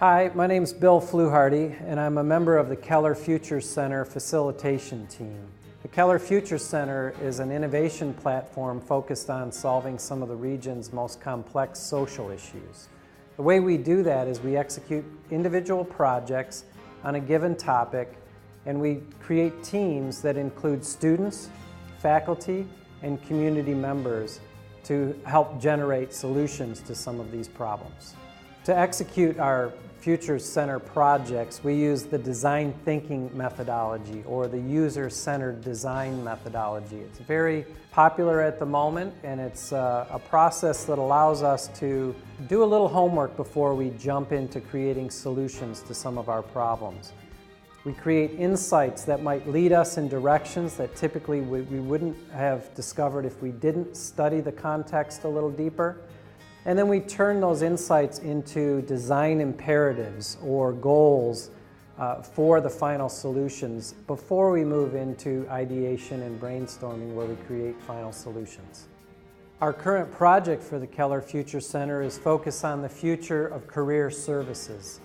Hi, my name is Bill Fluharty, and I'm a member of the Keller.future Center facilitation team. The Keller.future Center is an innovation platform focused on solving some of the region's most complex social issues. The way we do that is we execute individual projects on a given topic, and we create teams that include students, faculty, and community members to help generate solutions to some of these problems. To execute our Future Center projects, we use the design thinking methodology or the user-centered design methodology. It's very popular at the moment, and it's a process that allows us to do a little homework before we jump into creating solutions to some of our problems. We create insights that might lead us in directions that typically we wouldn't have discovered if we didn't study the context a little deeper. And then we turn those insights into design imperatives or goals for the final solutions before we move into ideation and brainstorming where we create final solutions. Our current project for the Keller.future Center is focused on the future of career services.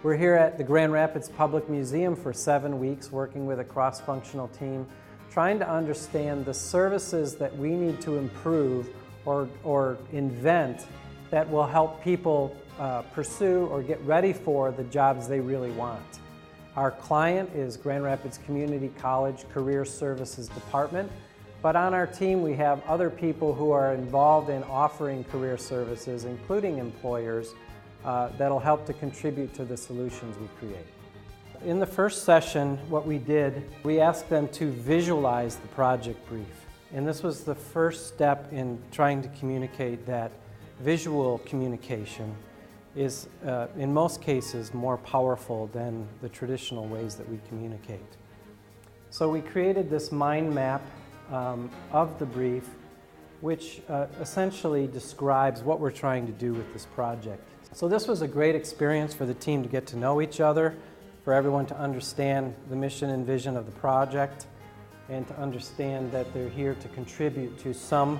We're here at the Grand Rapids Public Museum for 7 weeks working with a cross-functional team, trying to understand the services that we need to improve or invent that will help people pursue or get ready for the jobs they really want. Our client is Grand Rapids Community College Career Services Department, but on our team we have other people who are involved in offering career services, including employers, that'll help to contribute to the solutions we create. In the first session, what we did, we asked them to visualize the project brief. And this was the first step in trying to communicate that visual communication is, in most cases, more powerful than the traditional ways that we communicate. So we created this mind map of the brief, which essentially describes what we're trying to do with this project. So this was a great experience for the team to get to know each other, for everyone to understand the mission and vision of the project, and to understand that they're here to contribute to some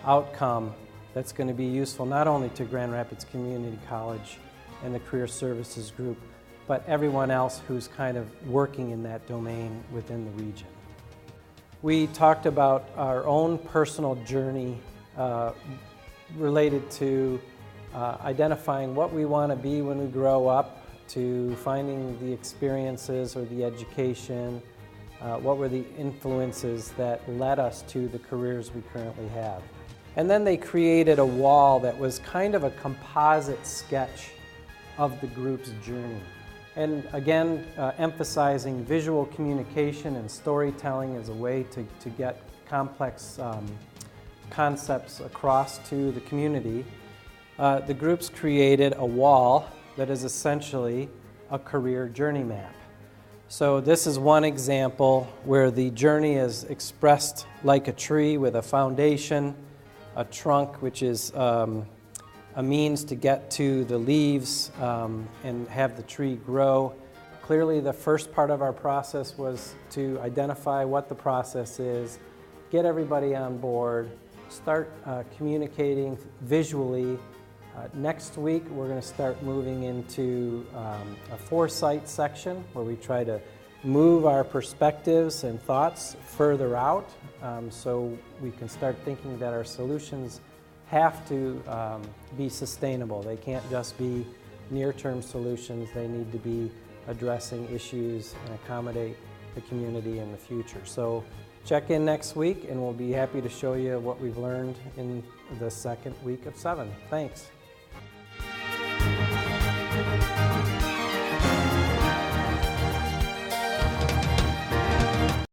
outcome that's going to be useful not only to Grand Rapids Community College and the Career Services Group, but everyone else who's kind of working in that domain within the region. We talked about our own personal journey related to identifying what we want to be when we grow up, to finding the experiences or the education, what were the influences that led us to the careers we currently have. And then they created a wall that was kind of a composite sketch of the group's journey. And again, emphasizing visual communication and storytelling as a way to get complex concepts across to the community. The groups created a wall that is essentially a career journey map. So this is one example where the journey is expressed like a tree with a foundation, a trunk, which is a means to get to the leaves and have the tree grow. Clearly, the first part of our process was to identify what the process is, get everybody on board, start communicating visually. Next week, we're going to start moving into a foresight section where we try to move our perspectives and thoughts further out so we can start thinking that our solutions have to be sustainable. They can't just be near-term solutions. They need to be addressing issues and accommodate the community in the future. So check in next week and we'll be happy to show you what we've learned in the second week of 7. Thanks.